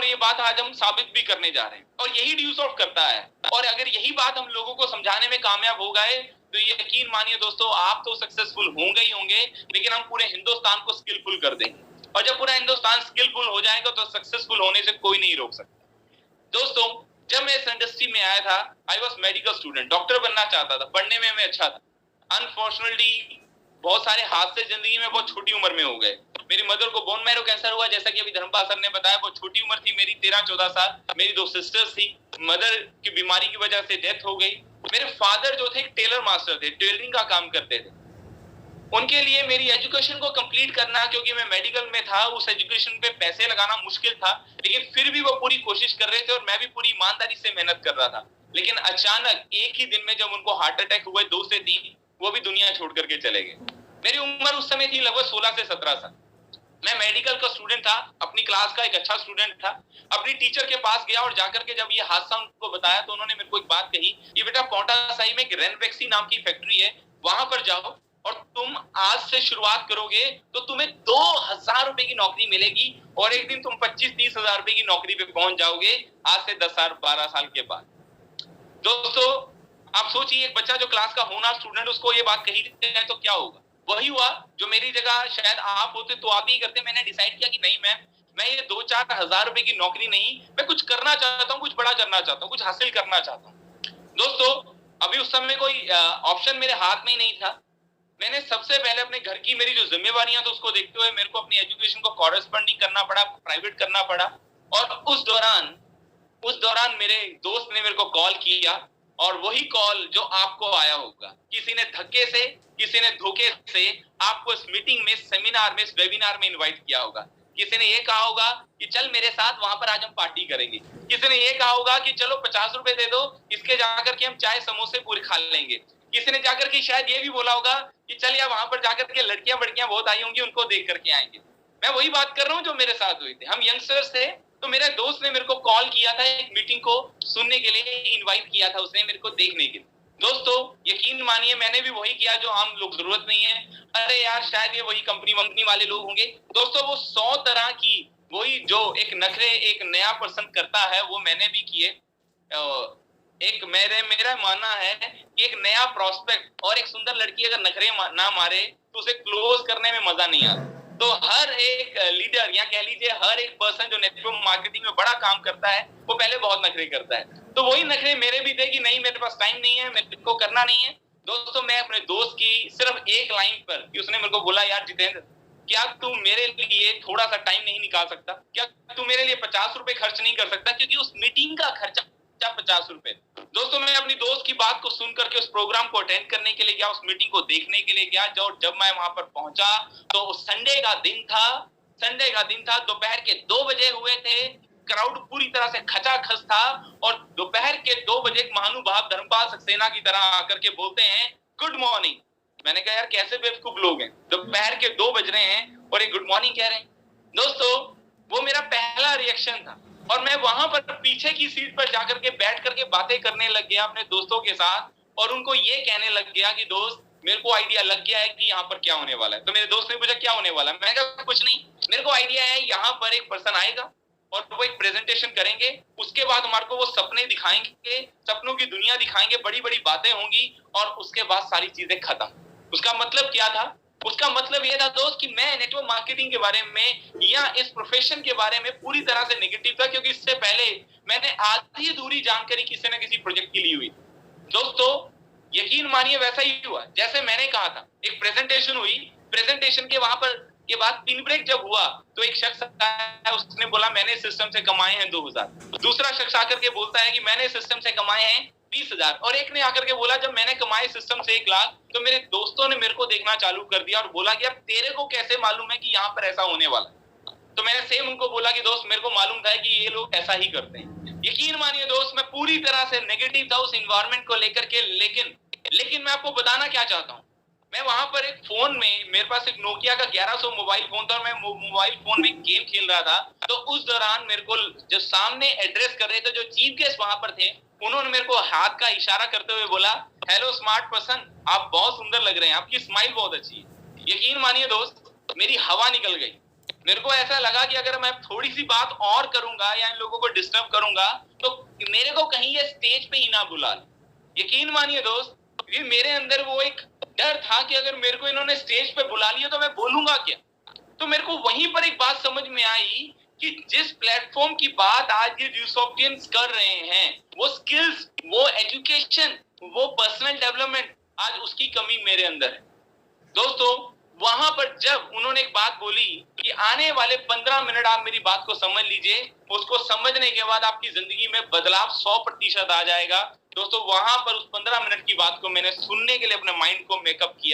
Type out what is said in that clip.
और ये बात आज हम साबित भी करने जा रहे हैं, और यही ड्यूस ऑफ करता है। और अगर यही बात हम लोगों को समझाने में कामयाब हो गए तो यकीन मानिए दोस्तों, आप तो सक्सेसफुल होंगे ही होंगे, लेकिन हम पूरे हिंदुस्तान को स्किलफुल कर देंगे। और जब पूरा हिंदुस्तान स्किलफुल हो जाएगा तो सक्सेसफुल होने से कोई नहीं रोक सकता। दोस्तों, जब मैं इस इंडस्ट्री में आया था, I was medical student, doctor बनना चाहता था, पढ़ने में मैं अच्छा था। अनफॉर्चुनेटली बहुत सारे हादसे जिंदगी में बहुत छोटी उम्र में हो गए। मेरी मदर को बोन मैरो कैंसर हुआ, जैसा कि अभी धर्मपाल सर ने बताया, बहुत छोटी उम्र थी मेरी, 13-14 साल। मेरी 2 सिस्टर्स थी, मदर की बीमारी की वजह से डेथ हो गई। मेरे फादर जो थे टेलर मास्टर थे, टेलरिंग का काम करते थे। उनके लिए मेरी एजुकेशन को कंप्लीट करना, क्योंकि मैं मेडिकल में था, उस एजुकेशन पे पैसे लगाना मुश्किल था, लेकिन फिर भी वो पूरी कोशिश कर रहे थे और मैं भी पूरी ईमानदारी से मेहनत कर रहा था। लेकिन अचानक एक ही दिन में जब उनको हार्ट अटैक हुए 2 से 3, वो भी दुनिया छोड़ करके चले गए। मेरी उम्र उस समय थी लगभग 16 से 17 साल। मैं मेडिकल का स्टूडेंट था, अपनी क्लास का एक अच्छा स्टूडेंट था। अपनी टीचर के पास गया और जाकर के जब ये हादसा उनको बताया तो उन्होंने मेरे को एक बात कही कि बेटा, पोंटा साही में एक रेनवेक्सी नाम की फैक्ट्री है, वहां पर जाओ और तुम आज से शुरुआत करोगे तो तुम्हें 2000 रुपए की नौकरी मिलेगी और एक दिन तुम 25-30 हजार रुपए की नौकरी पे पहुंच जाओगे, आज से 10-12 साल के बाद। दोस्तों, आप सोचिए, एक बच्चा जो क्लास का होनहार स्टूडेंट, उसको ये बात कही जाए तो क्या होगा। वही हुआ जो मेरी जगह शायद आप होते तो आप ही करते। मैंने डिसाइड किया कि नहीं, मैं ये 2-4 हजार रुपए की नौकरी नहीं, मैं कुछ करना चाहता हूँ, कुछ बड़ा करना चाहता हूँ, कुछ हासिल करना चाहता हूँ। दोस्तों, अभी उस समय कोई ऑप्शन मेरे हाथ में ही नहीं था। मैंने सबसे पहले अपने घर की मेरी जो जिम्मेवारियां थी उसको देखते हुए मेरे को अपनी एजुकेशन को कॉरेस्पॉन्डिंग करना पड़ा, प्राइवेट करना पड़ा। और उस दौरान मेरे दोस्त ने मेरे को कॉल किया, और वही कॉल जो आपको आया होगा, किसी ने धक्के से, किसी ने धोखे से आपको इस मीटिंग में, सेमिनार में, इस वेबिनार में इनवाइट किया होगा। किसी ने ये कहा होगा कि चल मेरे साथ, वहां पर आज हम पार्टी करेंगे। किसी ने ये कहा होगा कि चलो 50 रुपए दे दो, इसके जाकर के हम चाय समोसे पूरी खा लेंगे। किसी ने जाकर के शायद ये भी बोला होगा कि चल यार, वहां पर जाकर के लड़कियां बड़कियां बहुत आई होंगी, उनको देख करके आएंगे। मैं वही बात कर रहा हूँ जो मेरे साथ हुई थी। हम यंगस्टर्स थे, तो मेरे दोस्त ने मेरे को कॉल किया था, एक मीटिंग को सुनने के लिए इनवाइट किया था उसने मेरे को देखने के लिए। दोस्तों, यकीन मानिए, मैंने भी वही किया जो आम लोग, जरूरत नहीं है, अरे यार शायद ये वही कंपनी वाले लोग होंगे। दोस्तों, वो 100 तरह की, वही जो एक नखरे एक नया पसंद करता है, वो मैंने भी किए। एक मेरा मानना है कि एक नया प्रोस्पेक्ट और एक सुंदर लड़की अगर नखरे ना मारे तो उसे क्लोज करने में मजा नहीं आता। तो हर एक लीडर, या कह लीजिए हर एक पर्सन जो नेटवर्क मार्केटिंग में बड़ा काम करता है, वो पहले बहुत नखरे करता है। तो वही नखरे मेरे भी थे कि नहीं, मेरे पास टाइम नहीं है, मेरे को करना नहीं है। दोस्तों, मैं अपने दोस्त की सिर्फ एक लाइन पर, कि उसने मेरे को बोला, यार जितेंद्र, क्या तू मेरे लिए थोड़ा सा टाइम नहीं निकाल सकता? क्या तू मेरे लिए 50 रुपए खर्च नहीं कर सकता? क्योंकि उस मीटिंग का खर्चा 50 रुपए। दोस्तों, मैं अपनी दोस्त की बात को सुनकर के उस प्रोग्राम को अटेंड करने के लिए गया, उस मीटिंग को देखने के लिए गया। जब मैं वहां पर पहुंचा तो संडे का दिन था, दोपहर के 2 बजे हुए थे, क्राउड पूरी तरह से खचाखच था, और दोपहर के 2 बजे एक महानुभाव धर्मपाल सक्सेना की तरह आकर के बोलते हैं, गुड मॉर्निंग। मैंने कहा, यार कैसे बेवकूफ लोग हैं, दोपहर के 2 बज रहे हैं और ये गुड मॉर्निंग कह रहे हैं। दोस्तों, वो मेरा पहला रिएक्शन था, और मैं वहां पर पीछे की सीट पर जाकर के बैठ करके बातें करने लग गया अपने दोस्तों के साथ, और उनको ये कहने लग गया कि दोस्त, मेरे को आइडिया लग गया है कि यहाँ पर क्या होने वाला है। तो मेरे दोस्त ने पूछा, क्या होने वाला है? मैंने कहा, कुछ नहीं, मेरे को आइडिया है, यहाँ पर एक पर्सन आएगा और वो एक प्रेजेंटेशन करेंगे, उसके बाद हमारे को वो सपने दिखाएंगे, सपनों की दुनिया दिखाएंगे, बड़ी बड़ी बातें होंगी, और उसके बाद सारी चीजें खत्म। उसका मतलब क्या था? उसका मतलब यह था दोस्त कि मैं नेटवर्क मार्केटिंग के बारे में या इस प्रोफेशन के बारे में पूरी तरह से नेगेटिव था, क्योंकि इससे पहले मैंने आधी अधूरी जानकारी किसी न किसी प्रोजेक्ट की ली हुई। दोस्तों, यकीन मानिए वैसा ही हुआ जैसे मैंने कहा था। एक प्रेजेंटेशन हुई, प्रेजेंटेशन के वहां पर के बाद पिन ब्रेक जब हुआ तो एक शख्स आया, उसने बोला, मैंने सिस्टम से कमाए हैं 2000। दूसरा शख्स आकर के बोलता है कि मैंने सिस्टम से कमाए हैं 20,000। और एक ने आकर के बोला, जब मैंने कमाए सिस्टम से 1 लाख, तो मेरे दोस्तों ने मेरे को देखना चालू कर दिया और बोला कि यार तेरे को कैसे मालूम है कि यहाँ पर ऐसा होने वाला है? तो मैंने सेम उनको बोला कि दोस्त, मेरे को मालूम था कि ये लोग ऐसा ही करते हैं। यकीन मानिए दोस्त, मैं पूरी तरह से नेगेटिव था उस एनवायरनमेंट को लेकर के। लेकिन मैं आपको बताना क्या चाहता हूँ, मैं वहां पर एक फोन में, मेरे पास एक नोकिया का 1100 मोबाइल फोन था, और मैं मोबाइल फोन में गेम खेल रहा था। तो उस दौरान मेरे को जो सामने एड्रेस कर रहे थे, जो चीफ गेस्ट वहां पर थे, उन्होंने मेरे को हाथ का इशारा करते हुए बोला, हेलो स्मार्ट पर्सन, आप बहुत सुंदर लग रहे हैं, आपकी स्माइल बहुत अच्छी है। यकीन मानिए दोस्त, मेरी हवा निकल गई। मेरे को ऐसा लगा कि अगर मैं थोड़ी सी बात और करूंगा या इन लोगों को डिस्टर्ब करूंगा तो मेरे को कहीं ये स्टेज पे ही ना बुला ले। यकीन मानिए दोस्त, ये मेरे अंदर वो एक डर था कि अगर मेरे को इन्होंने स्टेज पे बुला लिया तो मैं बोलूंगा क्या। तो मेरे को वहीं पर एक बात समझ में आई कि जिस प्लेटफॉर्म की बात आज ये यूसोपियंस कर रहे हैं, वो स्किल्स, वो एजुकेशन, वो पर्सनल डेवलपमेंट, आज उसकी कमी मेरे अंदर है। दोस्तों, वहां पर जब उन्होंने एक बात बोली कि आने वाले 15 मिनट आप मेरी बात को समझ लीजिए, उसको समझने के बाद आपकी जिंदगी में बदलाव 100% आ जाएगा। दोस्तों, वहां पर उस 15 मिनट की बात को मैंने सुनने के लिए अपने माइंड को मेकअप किया।